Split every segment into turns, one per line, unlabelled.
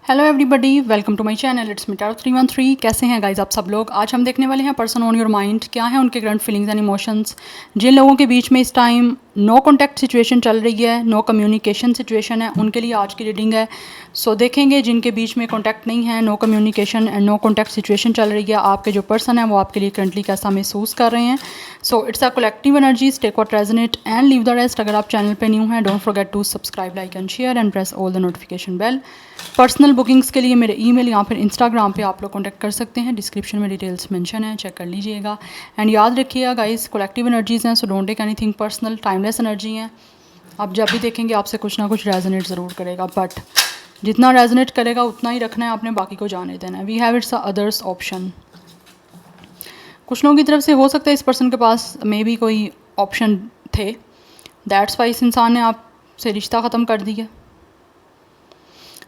Hello everybody, welcome to my channel. It's me Taro 313। कैसे हैं guys आप सब लोग। आज हम देखने वाले हैं पर्सन ऑन योर माइंड, क्या है उनके करंट फीलिंग्स एंड इमोशंस। जिन लोगों के बीच में इस टाइम नो कॉन्टैक्ट सिचुएशन चल रही है, नो कम्युनिकेशन सिचुएशन है, उनके लिए आज की रीडिंग है। सो देखेंगे जिनके बीच में कॉन्टैक्ट नहीं है, no communication and no contact situation चल रही है, आपके जो पर्सन है वो आपके लिए करंटली कैसा महसूस कर रहे हैं। So it's a collective energies, take what resonate and leave the rest. अगर आप चैनल पे न्यू हैं, don't forget to subscribe, like and share and press all the notification bell. Personal bookings के लिए मेरे ईमेल या फिर इंस्टाग्राम पे आप लोग कांटेक्ट कर सकते हैं। डिस्क्रिप्शन में डिटेल्स मेंशन है, चेक कर लीजिएगा। एंड याद रखिएगा गाइस, कलेक्टिव एनर्जीज़ हैं, so don't take anything personal. Timeless energy हैं, आप जब भी देखेंगे आपसे कुछ ना कुछ रेजोनेट ज़रूर करेगा, बट जितना रेजोनेट करेगा उतना ही रखना है आपने, बाकी को जाने देना है। We have its others option. कुछ लोगों की तरफ से हो सकता है इस पर्सन के पास मे भी कोई ऑप्शन थे, दैट्स वाई इस इंसान ने आपसे रिश्ता ख़त्म कर दिया।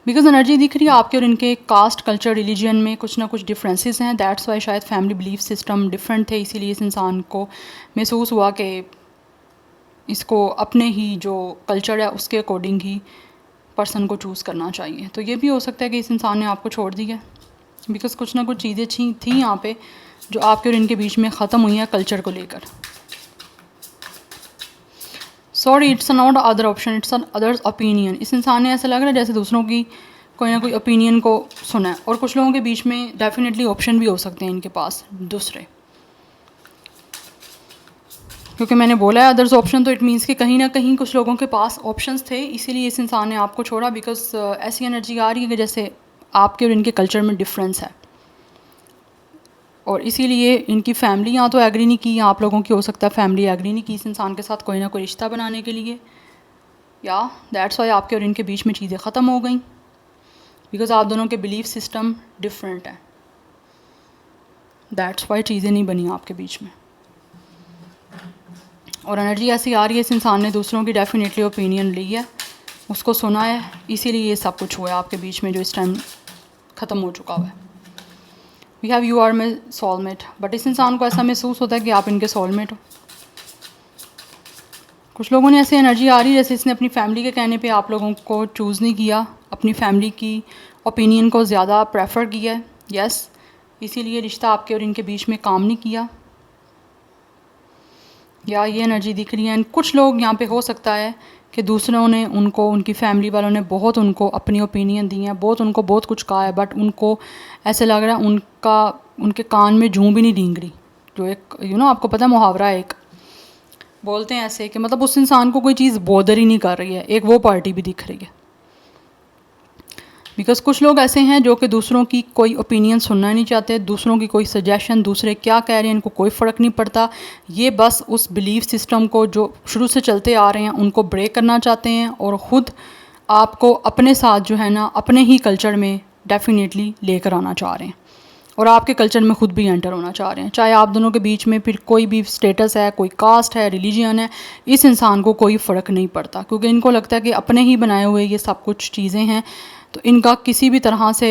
बिकॉज एनर्जी दिख रही है आपके और इनके कास्ट, कल्चर, रिलीजन में कुछ ना कुछ डिफरेंसेस हैं। दैट्स वाई शायद फैमिली बिलीफ सिस्टम डिफरेंट थे, इसीलिए इस इंसान को महसूस हुआ कि इसको अपने ही जो कल्चर है उसके अकॉर्डिंग ही पर्सन को चूज़ करना चाहिए। तो ये भी हो सकता है कि इस इंसान ने आपको छोड़ दिया बिकॉज कुछ ना कुछ चीज़ें थी यहाँ पे जो आपके और इनके बीच में ख़त्म हुई हैं कल्चर को लेकर। Sorry, it's not other option, it's an others opinion. इस इंसान ने ऐसा लग रहा है जैसे दूसरों की कोई ना कोई ओपिनियन को सुना है, और कुछ लोगों के बीच में डेफिनेटली ऑप्शन भी हो सकते हैं इनके पास दूसरे, क्योंकि मैंने बोला है अदर्स ऑप्शन, तो इट मीन्स कि कहीं ना कहीं कुछ लोगों के पास ऑप्शंस थे, इसीलिए इस इंसान ने आपको छोड़ा। बिकॉज ऐसी एनर्जी आ रही है कि जैसे आपके और इनके कल्चर में डिफरेंस है, और इसीलिए इनकी फैमिली यहाँ तो एग्री नहीं की, आप लोगों की हो सकता है फैमिली एग्री नहीं की इस इंसान के साथ कोई ना कोई रिश्ता बनाने के लिए, या दैट्स वाई आपके और इनके बीच में चीज़ें ख़त्म हो गई बिकॉज आप दोनों के बिलीफ सिस्टम डिफरेंट है। दैट्स वाई चीज़ें नहीं बनी आपके बीच में। और एनर्जी ऐसी आ रही है इस इंसान ने दूसरों की डेफिनेटली ओपिनियन ली है, उसको सुना है, इसीलिए ये सब कुछ हुआ है आपके बीच में जो इस टाइम ख़त्म हो चुका हुआ है। We have you are my soulmate, but इस इंसान को ऐसा महसूस होता है कि आप इनके सोलमेट हो। कुछ लोगों ने ऐसी एनर्जी आ रही है जैसे इसने अपनी फैमिली के कहने पे आप लोगों को चूज़ नहीं किया, अपनी फैमिली की ओपिनियन को ज़्यादा प्रेफर किया है। यस, इसीलिए रिश्ता आपके और इनके बीच में काम नहीं किया, या ये एनर्जी दिख रही है। कुछ लोग यहाँ पे हो सकता है कि दूसरों ने उनको, उनकी फैमिली वालों ने बहुत उनको अपनी ओपिनियन दी है, बहुत कुछ कहा है, बट उनको ऐसे लग रहा है उनके कान में जूं भी नहीं डींग रही। जो एक आपको पता है मुहावरा है, एक बोलते हैं ऐसे कि मतलब उस इंसान को कोई चीज़ बॉदर ही नहीं कर रही है, एक वो पार्टी भी दिख रही है। बिकॉज कुछ लोग ऐसे हैं जो कि दूसरों की कोई ओपिनियन सुनना नहीं चाहते, दूसरों की कोई सजेशन, दूसरे क्या कह रहे हैं इनको कोई फ़र्क नहीं पड़ता। ये बस उस बिलीफ सिस्टम को जो शुरू से चलते आ रहे हैं उनको ब्रेक करना चाहते हैं, और ख़ुद आपको अपने साथ जो है ना अपने ही कल्चर में डेफिनेटली लेकर आना चाह रहे हैं, और आपके कल्चर में ख़ुद भी एंटर होना चाह रहे हैं। चाहे आप दोनों के बीच में फिर कोई भी स्टेटस है, कोई कास्ट है, रिलीजन है, इस इंसान को कोई फ़र्क नहीं पड़ता, क्योंकि इनको लगता है कि अपने ही बनाए हुए ये सब कुछ चीज़ें हैं, तो इनका किसी भी तरह से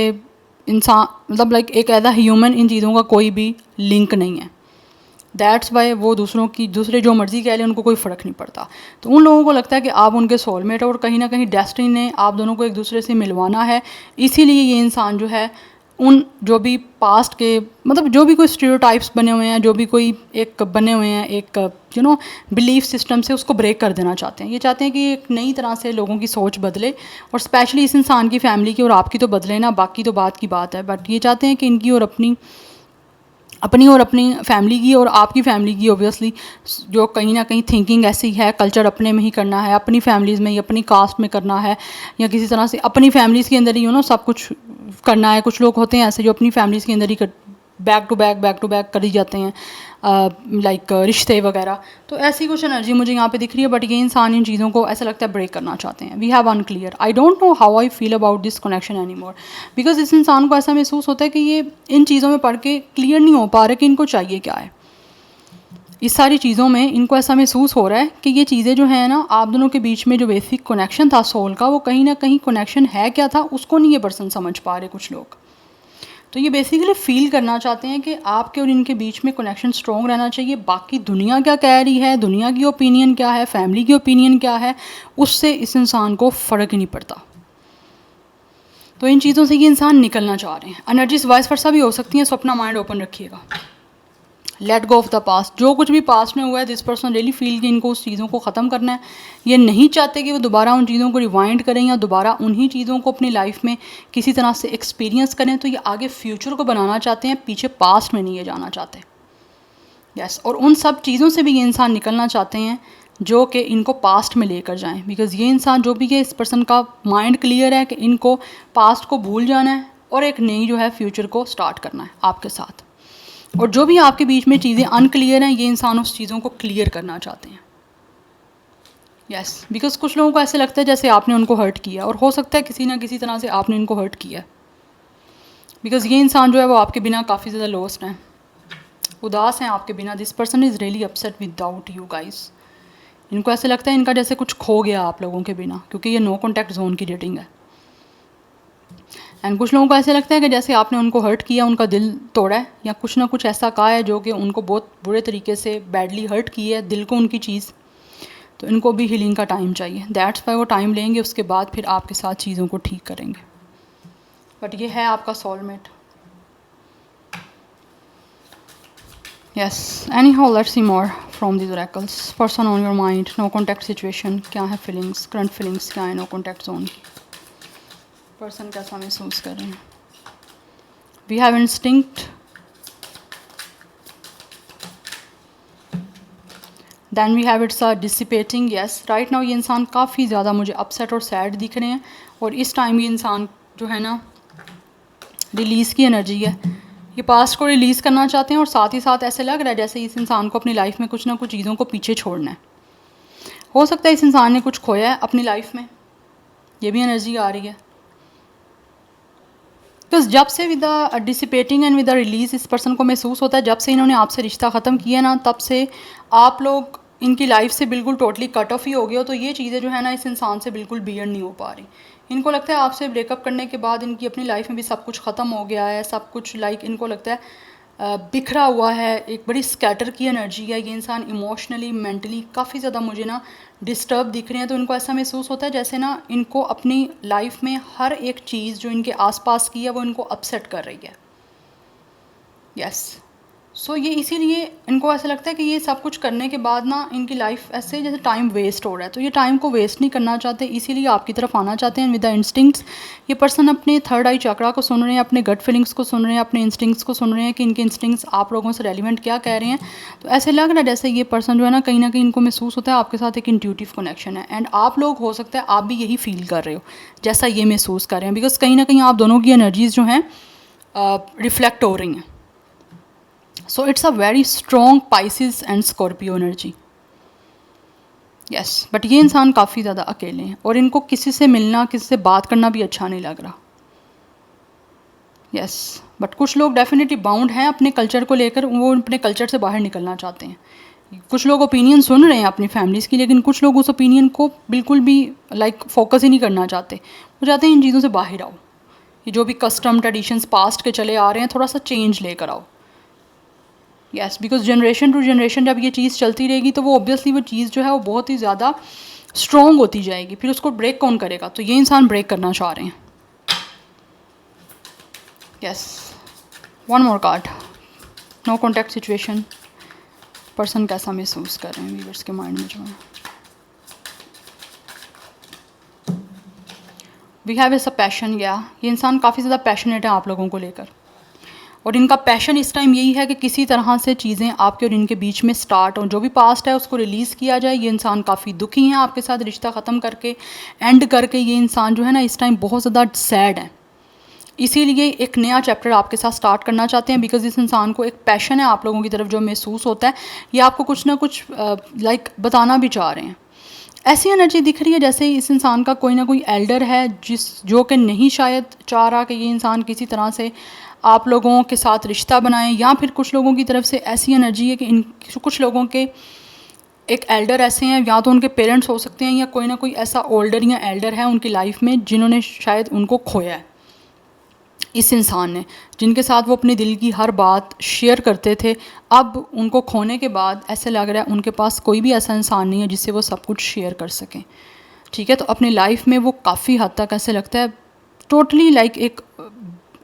इंसान मतलब लाइक एक एज अ ह्यूमन इन चीज़ों का कोई भी लिंक नहीं है। दैट्स वाई वो दूसरे जो मर्ज़ी कह लें उनको कोई फ़र्क नहीं पड़ता। तो उन लोगों को लगता है कि आप उनके सोलमेट हो, और कहीं ना कहीं डेस्टिनी ने आप दोनों को एक दूसरे से मिलवाना है। इसीलिए ये इंसान जो है उन जो भी पास्ट के मतलब जो भी कोई स्टीरियोटाइप्स बने हुए हैं, जो भी कोई एक बने हुए हैं एक बिलीफ सिस्टम से, उसको ब्रेक कर देना चाहते हैं। ये चाहते हैं कि एक नई तरह से लोगों की सोच बदले, और स्पेशली इस इंसान की फैमिली की, और आपकी तो बदले ना, बाकी तो बात की बात है, बट ये चाहते हैं कि इनकी और अपनी फैमिली की और आपकी फैमिली की ऑब्वियसली जो कहीं ना कहीं थिंकिंग ऐसी है, कल्चर अपने में ही करना है, अपनी फैमिलीज़ में ही, अपनी कास्ट में करना है, या किसी तरह से अपनी फैमिलीज़ के अंदर ही सब कुछ करना है। कुछ लोग होते हैं ऐसे जो अपनी फैमिलीज़ के अंदर ही बैक टू बैक करी जाते हैं, लाइक रिश्ते वगैरह। तो ऐसी कुछ एनर्जी मुझे यहाँ पे दिख रही है, बट ये इंसान इन चीज़ों को ऐसा लगता है ब्रेक करना चाहते हैं। We have unclear, I don't know how I feel about this connection anymore, because इस इंसान को ऐसा महसूस होता है कि ये इन चीज़ों में पढ़ के क्लियर नहीं हो पा रहे कि इनको चाहिए क्या है। इस सारी चीज़ों में इनको ऐसा महसूस हो रहा है कि ये चीज़ें जो हैं ना आप दोनों के बीच में जो बेसिक कनेक्शन था सोल का, वो कहीं ना कहीं कनेक्शन है क्या था, उसको नहीं ये पर्सन समझ पा रहे कुछ लोग। तो ये बेसिकली फील करना चाहते हैं कि आपके और इनके बीच में कनेक्शन स्ट्रॉन्ग रहना चाहिए। बाकी दुनिया क्या कह रही है, दुनिया की ओपिनियन क्या है, फैमिली की ओपिनियन क्या है, उससे इस इंसान को फ़र्क ही नहीं पड़ता। तो इन चीज़ों से ये इंसान निकलना चाह रहे हैं। एनर्जीज वाइस वर्सा भी हो सकती हैं, सो अपना माइंड ओपन रखिएगा। Let go of the past, जो कुछ भी पास्ट में हुआ है, दिस पर्सन रियली फील कि इनको उस चीज़ों को ख़त्म करना है। ये नहीं चाहते कि वो दोबारा उन चीज़ों को रिवाइंड करें या दोबारा उन्हीं चीज़ों को अपनी लाइफ में किसी तरह से एक्सपीरियंस करें। तो ये आगे फ्यूचर को बनाना चाहते हैं, पीछे पास्ट में नहीं ये जाना चाहते। यस, और उन सब चीज़ों से भी ये इंसान निकलना चाहते हैं जो कि इनको पास्ट में लेकर जाएं। बिकॉज़ ये इंसान जो भी है, इस पर्सन का माइंड क्लियर है कि इनको पास्ट को भूल जाना है और एक नई जो है फ्यूचर को स्टार्ट करना है आपके साथ। और जो भी आपके बीच में चीज़ें अनक्लियर हैं, ये इंसान उस चीज़ों को क्लियर करना चाहते हैं। यस, बिकॉज़ कुछ लोगों को ऐसे लगता है जैसे आपने उनको हर्ट किया, और हो सकता है किसी ना किसी तरह से आपने इनको हर्ट किया। बिकॉज़ ये इंसान जो है वो आपके बिना काफ़ी ज़्यादा लॉस्ट हैं, उदास हैं आपके बिना। This person is really upset without you guys. इनको ऐसे लगता है इनका जैसे कुछ खो गया आप लोगों के बिना, क्योंकि ये नो कॉन्टैक्ट जोन की रेटिंग है। एंड कुछ लोगों को ऐसे लगता है कि जैसे आपने उनको हर्ट किया, उनका दिल तोड़ा है, या कुछ ना कुछ ऐसा कहा है जो कि उनको बहुत बुरे तरीके से बैडली हर्ट की है दिल को उनकी चीज़। तो इनको भी हीलिंग का टाइम चाहिए। दैट्स वाई वो टाइम लेंगे, उसके बाद फिर आपके साथ चीज़ों को ठीक करेंगे। बट ये है आपका soulmate. Yes, anyhow let's see more from this oracles. Person on your mind, no contact situation, क्या है फीलिंग्स, करंट फीलिंग्स क्या है नो कॉन्टैक्ट जोन की। पर्सन कैसा महसूस कर रहे हैं। We have instinct, then we have it's dissipating. Yes, right now ये इंसान काफ़ी ज़्यादा मुझे अपसेट और सैड दिख रहे हैं, और इस टाइम ये इंसान जो है ना, रिलीज़ की एनर्जी है। ये पास्ट को रिलीज़ करना चाहते हैं, और साथ ही साथ ऐसे लग रहा है जैसे इस इंसान को अपनी लाइफ में कुछ ना कुछ चीज़ों को पीछे छोड़ना है। हो सकता है इस इंसान ने कुछ खोया है अपनी लाइफ में, ये भी एनर्जी आ रही है। बिकॉज जब से with the dissipating and with the release इस पर्सन को महसूस होता है, जब से इन्होंने आपसे रिश्ता ख़त्म किया ना, तब से आप लोग इनकी लाइफ से बिल्कुल टोटली कट ऑफ ही हो गए हो। तो ये चीज़ें जो है ना, इस इंसान से बिल्कुल बियर नहीं हो पा रही। इनको लगता है आपसे ब्रेकअप करने के बाद इनकी अपनी लाइफ में भी सब कुछ ख़त्म हो गया है, सब कुछ इनको लगता है बिखरा हुआ है, एक बड़ी स्कैटर की एनर्जी है। ये इंसान इमोशनली मेंटली काफ़ी ज़्यादा मुझे ना डिस्टर्ब दिख रहे हैं। तो इनको ऐसा महसूस होता है जैसे ना इनको अपनी लाइफ में हर एक चीज़ जो इनके आसपास की है वो इनको अपसेट कर रही है। यस, सो ये इसीलिए इनको ऐसा लगता है कि ये सब कुछ करने के बाद ना इनकी लाइफ ऐसे जैसे टाइम वेस्ट हो रहा है। तो ये टाइम को वेस्ट नहीं करना चाहते, इसीलिए आपकी तरफ आना चाहते हैं विद द इंस्टिंक्ट्स। ये पर्सन अपने थर्ड आई चक्रा को सुन रहे हैं, अपने गट फीलिंग्स को सुन रहे हैं, अपने इंस्टिंक्ट्स को सुन रहे हैं कि इनके इंस्टिंक्ट्स आप लोगों से रेलिवेंट क्या कह रहे हैं। तो ऐसे लग रहा है जैसे ये पर्सन जो है ना कहीं इनको महसूस होता है आपके साथ एक इंट्यूटिव कनेक्शन है। एंड आप लोग हो सकता है आप भी यही फील कर रहे हो जैसा ये महसूस कर रहे हैं, बिकॉज कहीं ना कहीं आप दोनों की एनर्जीज जो हैं रिफ्लेक्ट हो रही हैं। So it's a very strong Pisces and Scorpio energy. Yes, but ये इंसान काफ़ी ज़्यादा अकेले हैं, और इनको किसी से मिलना, किसी से बात करना भी अच्छा नहीं लग रहा। Yes, बट कुछ लोग डेफिनेटली बाउंड हैं अपने कल्चर को लेकर, वो अपने कल्चर से बाहर निकलना चाहते हैं। कुछ लोग ओपिनियन सुन रहे हैं अपनी फैमिलीज़ की, लेकिन कुछ लोग उस ओपिनियन को बिल्कुल भी फोकस ही नहीं करना चाहते। वो चाहते हैं इन चीज़ों से बाहर आओ, ये जो भी कस्टम ट्रेडिशंस पास्ट के चले आ रहे हैं, थोड़ा सा चेंज लेकर आओ। Yes, because generation to generation जब ये चीज़ चलती रहेगी तो वो ऑब्वियसली वो चीज़ जो है वो बहुत ही ज़्यादा स्ट्रॉन्ग होती जाएगी, फिर उसको ब्रेक कौन करेगा। तो ये इंसान ब्रेक करना चाह रहे हैं। Yes, one more card, no contact situation. Person कैसा महसूस कर रहे हैं व्यूअर्स के माइंड में जो है। We have as a passion, या ये इंसान काफ़ी ज़्यादा पैशनेट है आप लोगों को लेकर, और इनका पैशन इस टाइम यही है कि किसी तरह से चीज़ें आपके और इनके बीच में स्टार्ट हों, जो भी पास्ट है उसको रिलीज़ किया जाए। ये इंसान काफ़ी दुखी हैं आपके साथ रिश्ता ख़त्म करके, एंड करके। ये इंसान जो है ना इस टाइम बहुत ज़्यादा सैड है, इसीलिए एक नया चैप्टर आपके साथ स्टार्ट करना चाहते हैं। बिकॉज इस इंसान को एक पैशन है आप लोगों की तरफ जो महसूस होता है, ये आपको कुछ ना कुछ बताना भी चाह रहे हैं। ऐसी एनर्जी दिख रही है जैसे इस इंसान का कोई ना कोई एल्डर है जो कि नहीं शायद चाह रहा कि ये इंसान किसी तरह से आप लोगों के साथ रिश्ता बनाएं, या फिर कुछ लोगों की तरफ से ऐसी एनर्जी है कि कुछ लोगों के एक एल्डर ऐसे हैं, या तो उनके पेरेंट्स हो सकते हैं, या कोई ना कोई ऐसा ओल्डर या एल्डर है उनकी लाइफ में जिन्होंने शायद उनको खोया है। इस इंसान ने, जिनके साथ वो अपने दिल की हर बात शेयर करते थे, अब उनको खोने के बाद ऐसे लग रहा है उनके पास कोई भी ऐसा इंसान नहीं है जिससे वो सब कुछ शेयर कर सकें। ठीक है, तो अपनी लाइफ में वो काफ़ी हद तक ऐसे लगता है टोटली लाइक एक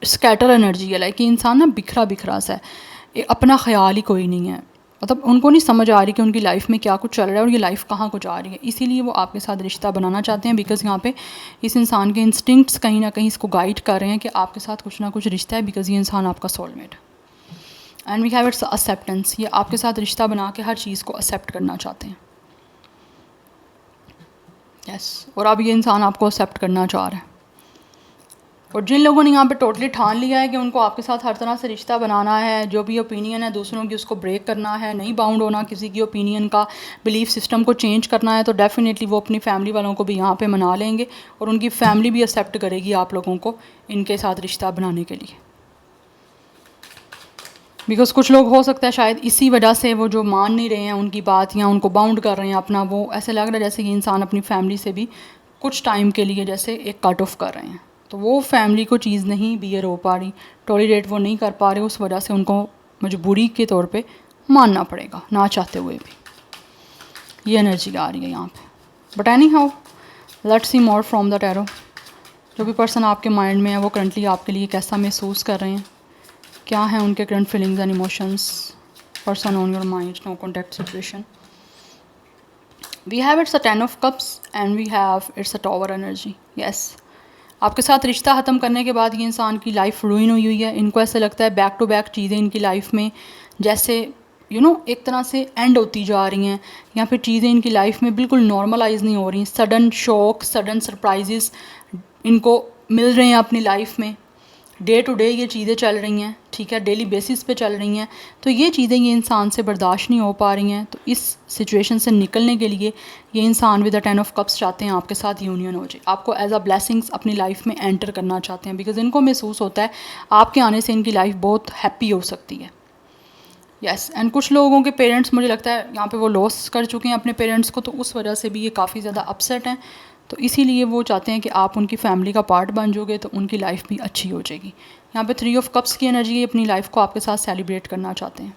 स्कैटर एनर्जी है, लाइक ये इंसान ना बिखरा बिखरा सा है, अपना ख्याल ही कोई नहीं है, मतलब उनको नहीं समझ आ रही कि उनकी लाइफ में क्या कुछ चल रहा है और ये लाइफ कहाँ को जा रही है। इसीलिए वो आपके साथ रिश्ता बनाना चाहते हैं, बिकॉज़ यहाँ पे इस इंसान के इंस्टिंक्ट्स कहीं ना कहीं इसको गाइड कर रहे हैं कि आपके साथ कुछ ना कुछ रिश्ता है, बिकॉज़ ये इंसान आपका सोलमेट है। And we have its acceptance, ये आपके साथ रिश्ता बना के हर चीज़ को एक्सेप्ट करना चाहते हैं। यस, और अब ये इंसान आपको एक्सेप्ट करना चाह रहा है। और जिन लोगों ने यहाँ पे टोटली ठान लिया है कि उनको आपके साथ हर तरह से रिश्ता बनाना है, जो भी ओपिनियन है दूसरों की उसको ब्रेक करना है, नहीं बाउंड होना किसी की ओपिनियन का, बिलीफ सिस्टम को चेंज करना है, तो डेफिनेटली वो अपनी फैमिली वालों को भी यहाँ पे मना लेंगे और उनकी फैमिली भी एक्सेप्ट करेगी आप लोगों को इनके साथ रिश्ता बनाने के लिए। बिकॉज कुछ लोग हो सकता है शायद इसी वजह से वो जो मान नहीं रहे हैं उनकी बात या उनको बाउंड कर रहे हैं अपना, वो ऐसे लग रहा है जैसे ये इंसान अपनी फैमिली से भी कुछ टाइम के लिए जैसे एक कट ऑफ कर रहे हैं, तो वो फैमिली को चीज़ नहीं बियर हो पा रही, टॉलरेट वो नहीं कर पा रहे, उस वजह से उनको मजबूरी के तौर पे मानना पड़ेगा ना चाहते हुए भी। ये एनर्जी आ रही है यहाँ पे। But any how let's see more from the tarot. जो भी पर्सन आपके माइंड में है वो करंटली आपके लिए कैसा महसूस कर रहे हैं, क्या है उनके current feelings and emotions. Person on your mind, no contact situation. We have its a 10 of cups and we have its a tower energy. Yes, आपके साथ रिश्ता ख़त्म करने के बाद ये इंसान की लाइफ रुइन हुई है। इनको ऐसा लगता है बैक टू बैक चीज़ें इनकी लाइफ में जैसे एक तरह से एंड होती जा रही हैं, या फिर चीज़ें इनकी लाइफ में बिल्कुल नॉर्मलाइज नहीं हो रही। सडन शॉक, सडन सरप्राइजेस इनको मिल रहे हैं अपनी लाइफ में। डे टू डे ये चीज़ें चल रही हैं, ठीक है, डेली बेसिस पे चल रही हैं, तो ये चीज़ें ये इंसान से बर्दाश्त नहीं हो पा रही हैं। तो इस सिचुएशन से निकलने के लिए ये इंसान विद द 10 ऑफ कप्स चाहते हैं आपके साथ यूनियन हो जाए, आपको एज अ ब्लेसिंग्स अपनी लाइफ में एंटर करना चाहते हैं, बिकॉज इनको महसूस होता है आपके आने से इनकी लाइफ बहुत हैप्पी हो सकती है। यस, एंड कुछ लोगों के पेरेंट्स मुझे लगता है यहाँ पे वो लॉस कर चुके हैं अपने पेरेंट्स को, तो उस वजह से भी ये काफ़ी ज़्यादा अपसेट हैं। तो इसीलिए वो चाहते हैं कि आप उनकी फैमिली का पार्ट बन जाओगे तो उनकी लाइफ भी अच्छी हो जाएगी। यहाँ पे 3 ऑफ कप्स की एनर्जी अपनी लाइफ को आपके साथ सेलिब्रेट करना चाहते हैं,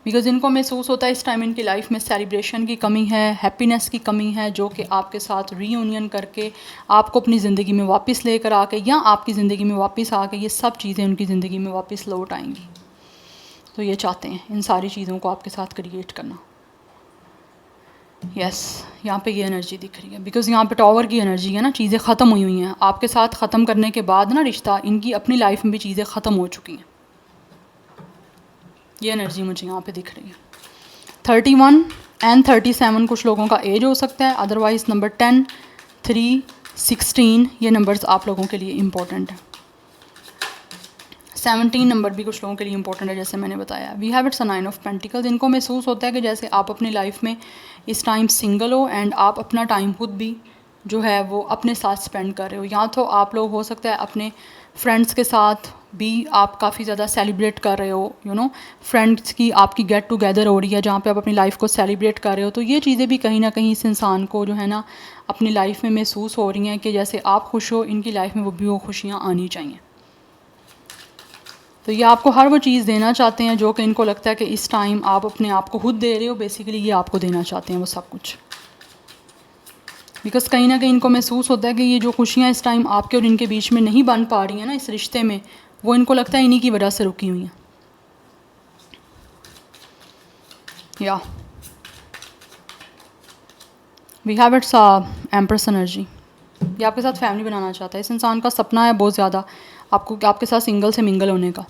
बिकॉज इनको महसूस होता है इस टाइम इनकी लाइफ में सेलिब्रेशन की कमी है, हैप्पीनेस की कमी है, जो कि आपके साथ रीयूनियन करके आपको अपनी ज़िंदगी में वापस लेकर आके या आपकी ज़िंदगी में वापस आके ये सब चीज़ें उनकी ज़िंदगी में वापस लौट आएंगी। तो ये चाहते हैं इन सारी चीज़ों को आपके साथ क्रिएट करना। यस, यहाँ पे ये एनर्जी दिख रही है, बिकॉज़ यहाँ पे टावर की एनर्जी है ना, चीज़ें ख़त्म हुई हुई हैं आपके साथ। ख़त्म करने के बाद ना रिश्ता, इनकी अपनी लाइफ में भी चीज़ें ख़त्म हो चुकी हैं। ये एनर्जी मुझे यहाँ पे दिख रही है। 31 एंड 37 कुछ लोगों का एज हो सकता है, अदरवाइज़ नंबर 10, 3, 16 ये नंबर्स आप लोगों के लिए इम्पोर्टेंट है। 17 नंबर भी कुछ लोगों के लिए इंपॉर्टेंट है, जैसे मैंने बताया। We have its a 9 of pentacles. इनको महसूस होता है कि जैसे आप अपनी लाइफ में इस टाइम सिंगल हो एंड आप अपना टाइम खुद भी जो है वो अपने साथ स्पेंड कर रहे हो। या तो आप लोग हो सकता है अपने फ्रेंड्स के साथ भी आप काफ़ी ज़्यादा सेलिब्रेट कर रहे हो, फ्रेंड्स की आपकी गेट टुगेदर हो रही है जहाँ पे आप अपनी लाइफ को सेलिब्रेट कर रहे हो। तो ये चीज़ें भी कहीं ना कहीं इस इंसान को जो है ना अपनी लाइफ में महसूस हो रही हैं कि जैसे आप खुश हो, इनकी लाइफ में वो भी वो खुशियाँ आनी चाहिए। तो ये आपको हर वो चीज़ देना चाहते हैं जो कि इनको लगता है कि इस टाइम आप अपने आप को खुद दे रहे हो, बेसिकली ये आपको देना चाहते हैं वो सब कुछ। बिकॉज कहीं ना कहीं इनको महसूस होता है कि ये जो खुशियाँ इस टाइम आपके और इनके बीच में नहीं बन पा रही हैं ना इस रिश्ते में, वो इनको लगता है इन्हीं की वजह से रुकी हुई हैं। या we have its empress energy. ये आपके साथ फैमिली बनाना चाहता है। इस इंसान का सपना है बहुत ज़्यादा आपके साथ सिंगल से मिंगल होने का।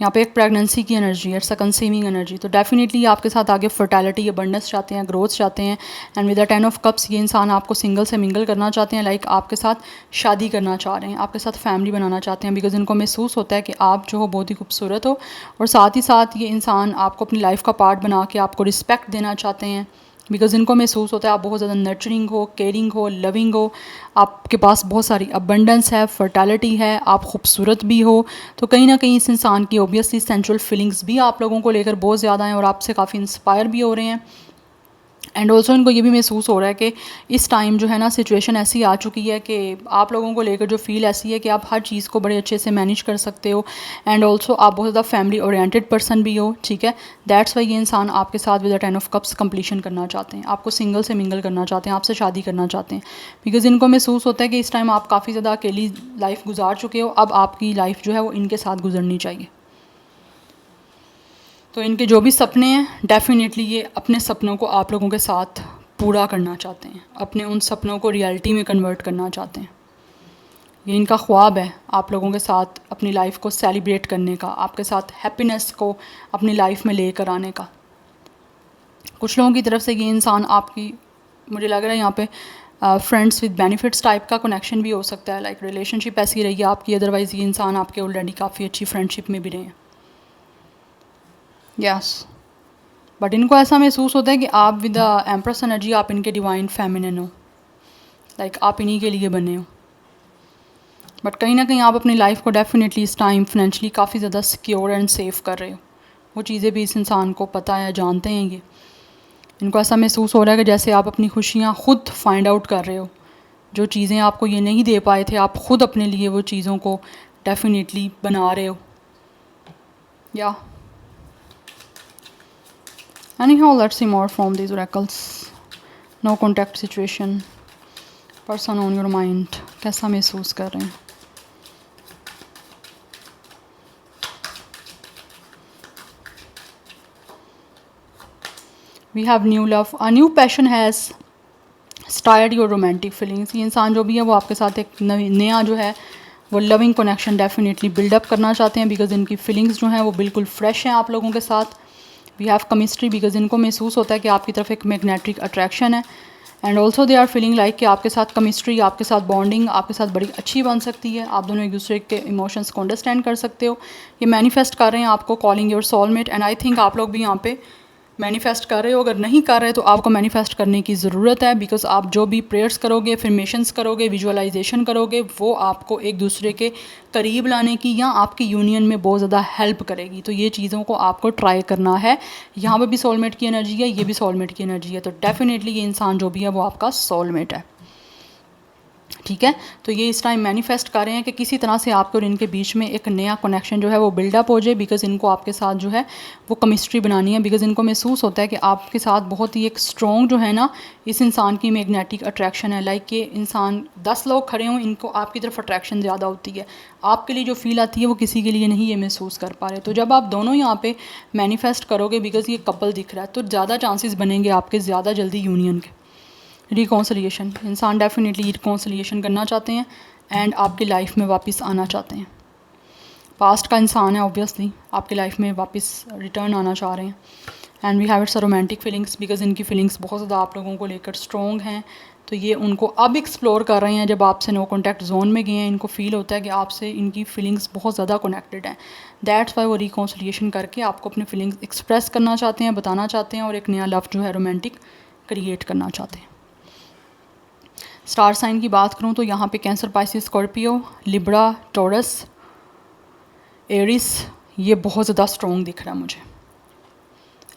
यहाँ पे एक प्रेगनेंसी की एनर्जी है, इट्स अ कंसीविंग एनर्जी। तो डेफिनेटली आपके साथ आगे फर्टिलिटी, अबंडेंस चाहते हैं, ग्रोथ चाहते हैं। And with the 10 of cups ये इंसान आपको सिंगल से मिंगल करना चाहते हैं, लाइक आपके साथ शादी करना चाह रहे हैं, आपके साथ फैमिली बनाना चाहते हैं, बिकॉज इनको महसूस होता है कि आप जो हो बहुत ही खूबसूरत हो। और साथ ही साथ ये इंसान आपको अपनी लाइफ का पार्ट बना के आपको रिस्पेक्ट देना चाहते हैं, बिकॉज़ इनको महसूस होता है आप बहुत ज़्यादा नर्चरिंग हो, केयरिंग हो, लविंग हो, आपके पास बहुत सारी अबंडेंस है, फर्टिलिटी है, आप खूबसूरत भी हो। तो कहीं ना कहीं इस इंसान की ऑब्वियसली सेंसुअल फीलिंग्स भी आप लोगों को लेकर बहुत ज़्यादा हैं और आपसे काफ़ी इंस्पायर भी हो रहे हैं। एंड ऑल्सो इनको ये भी महसूस हो रहा है कि इस टाइम जो है ना सिचुएशन ऐसी आ चुकी है कि आप लोगों को लेकर जो फील ऐसी है कि आप हर चीज़ को बड़े अच्छे से मैनेज कर सकते हो एंड ऑल्सो आप बहुत ज़्यादा फैमिली ओरिएंटेड पर्सन भी हो, ठीक है। दैट्स वाई ये इंसान आपके साथ with the 10 of cups completion करना चाहते हैं, आपको सिंगल से मिंगल करना चाहते हैं, आपसे शादी करना चाहते हैं, बिकॉज इनको महसूस होता है कि इस टाइम आप काफ़ी ज़्यादा अकेली लाइफ गुजार चुके हो, अब आपकी लाइफ जो है वो इनके साथ गुजरनी चाहिए। तो इनके जो भी सपने हैं डेफिनेटली ये अपने सपनों को आप लोगों के साथ पूरा करना चाहते हैं, अपने उन सपनों को रियलिटी में कन्वर्ट करना चाहते हैं। ये इनका ख्वाब है आप लोगों के साथ अपनी लाइफ को सेलिब्रेट करने का, आपके साथ हैप्पीनेस को अपनी लाइफ में लेकर आने का। कुछ लोगों की तरफ से ये इंसान आपकी, मुझे लग रहा है यहाँ पे फ्रेंड्स विद बेनिफिट्स टाइप का कनेक्शन भी हो सकता है, लाइक रिलेशनशिप ऐसी रही है आपकी, अदरवाइज़ ये इंसान आपके ऑलरेडी काफ़ी अच्छी फ्रेंडशिप में भी रहे हैं। यस, बट इनको ऐसा महसूस होता है कि आप विद द एम्प्रेस एनर्जी आप इनके डिवाइन फेमिनिन हो, लाइक आप इन्हीं के लिए बने हो। बट कहीं ना कहीं आप अपनी लाइफ को डेफिनेटली इस टाइम फाइनेंशियली काफ़ी ज़्यादा सिक्योर एंड सेफ कर रहे हो। वो चीज़ें भी इस इंसान को पता है, जानते हैं ये। इनको ऐसा महसूस हो रहा है कि जैसे आप अपनी खुशियाँ खुद फाइंड आउट कर रहे हो, जो चीज़ें आपको ये नहीं दे पाए थे आप खुद अपने लिए वो चीज़ों को डेफिनेटली बना रहे हो। या anyhow, let's see more from these oracles. No contact situation, person on your mind, कैसा महसूस कर रहे हैं। We have new love, a new passion has started your romantic feelings। ये इंसान जो भी है वो आपके साथ एक नया जो है वो लविंग कनेक्शन डेफिनेटली बिल्डअप करना चाहते हैं, बिकॉज इनकी फीलिंग्स जो हैं वो बिल्कुल फ्रेश हैं आप लोगों के साथ। वी हैव केमिस्ट्री, बिकॉज इनको महसूस होता है कि आपकी तरफ एक मैग्नेटिक अट्रैक्शन है and also they are feeling like कि आपके साथ केमिस्ट्री, आपके साथ बॉन्डिंग आपके साथ बड़ी अच्छी बन सकती है। आप दोनों एक दूसरे के इमोशंस को अंडरस्टैंड कर सकते हो। ये मैनिफेस्ट कर रहे हैं आपको, calling your soulmate, and I think आप लोग भी यहाँ पे मैनिफेस्ट कर रहे हो। अगर नहीं कर रहे तो आपको मैनिफेस्ट करने की ज़रूरत है, बिकॉज आप जो भी प्रेयर्स करोगे, अफर्मेशंस करोगे, विजुअलाइजेशन करोगे, वो आपको एक दूसरे के करीब लाने की या आपकी यूनियन में बहुत ज़्यादा हेल्प करेगी। तो ये चीज़ों को आपको ट्राई करना है। यहाँ पर भी सोलमेट की एनर्जी है, ये भी सोलमेट की एनर्जी है, तो डेफिनेटली ये इंसान जो भी है वो आपका सोलमेट है, ठीक है। तो ये इस टाइम मैनिफेस्ट कर रहे हैं कि किसी तरह से आपके और इनके बीच में एक नया कनेक्शन जो है वो बिल्डअप हो जाए, बिकॉज़ इनको आपके साथ जो है वो केमिस्ट्री बनानी है, बिकॉज़ इनको महसूस होता है कि आपके साथ बहुत ही एक स्ट्रॉन्ग जो है ना इस इंसान की मैग्नेटिक अट्रैक्शन है। लाइक ये इंसान 10 लोग खड़े हों, इनको आपकी तरफ अट्रैक्शन ज़्यादा होती है, आपके लिए जो फील आती है वो किसी के लिए नहीं ये महसूस कर पा रहे। तो जब आप दोनों यहाँ पे मैनिफेस्ट करोगे, बिकॉज़ ये कपल दिख रहा है, तो ज़्यादा चांसेस बनेंगे आपके ज़्यादा जल्दी यूनियन के। रिकॉन्सिलिएशन, इंसान डेफिनेटली रिकॉन्सिलिएशन करना चाहते हैं एंड आपकी लाइफ में वापस आना चाहते हैं। पास्ट का इंसान है, ऑब्वियसली आपकी लाइफ में वापस रिटर्न आना चाह रहे हैं। And we have its a romantic feelings, because इनकी फीलिंग्स बहुत ज़्यादा आप लोगों को लेकर स्ट्रॉन्ग हैं। तो ये उनको अब एक्सप्लोर कर रहे हैं, जब आपसे नो कॉन्टैक्ट जोन में गए हैं, इनको फील होता है कि आपसे इनकी फीलिंग्स बहुत ज़्यादा कनेक्टेड हैं। दैट्स वाई वो रिकॉन्सिलिएशन करके आपको अपनी फीलिंग्स एक्सप्रेस करना चाहते हैं, बताना चाहते हैं, और एक नया लव जो है रोमांटिक क्रिएट करना चाहते हैं। स्टार साइन की बात करूं तो यहाँ पे cancer, Pisces, Scorpio, Libra, Taurus, Aries, ये बहुत ज़्यादा स्ट्रॉन्ग दिख रहा है मुझे।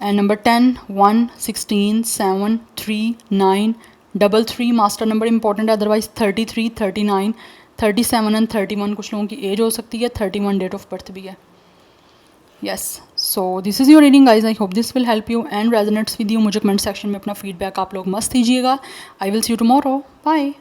And number 10, 1, 16, 7, 3, 9, 33 master number important है, अदरवाइज 33, 39, 37 एंड 31 कुछ लोगों की एज हो सकती है, 31 डेट ऑफ बर्थ भी है। Yes, so this is your reading guys, I hope this will help you and resonates with you. मुझे कमेंट सेक्शन में अपना फीडबैक आप लोग मस्त दीजिएगा। I will see you tomorrow, bye.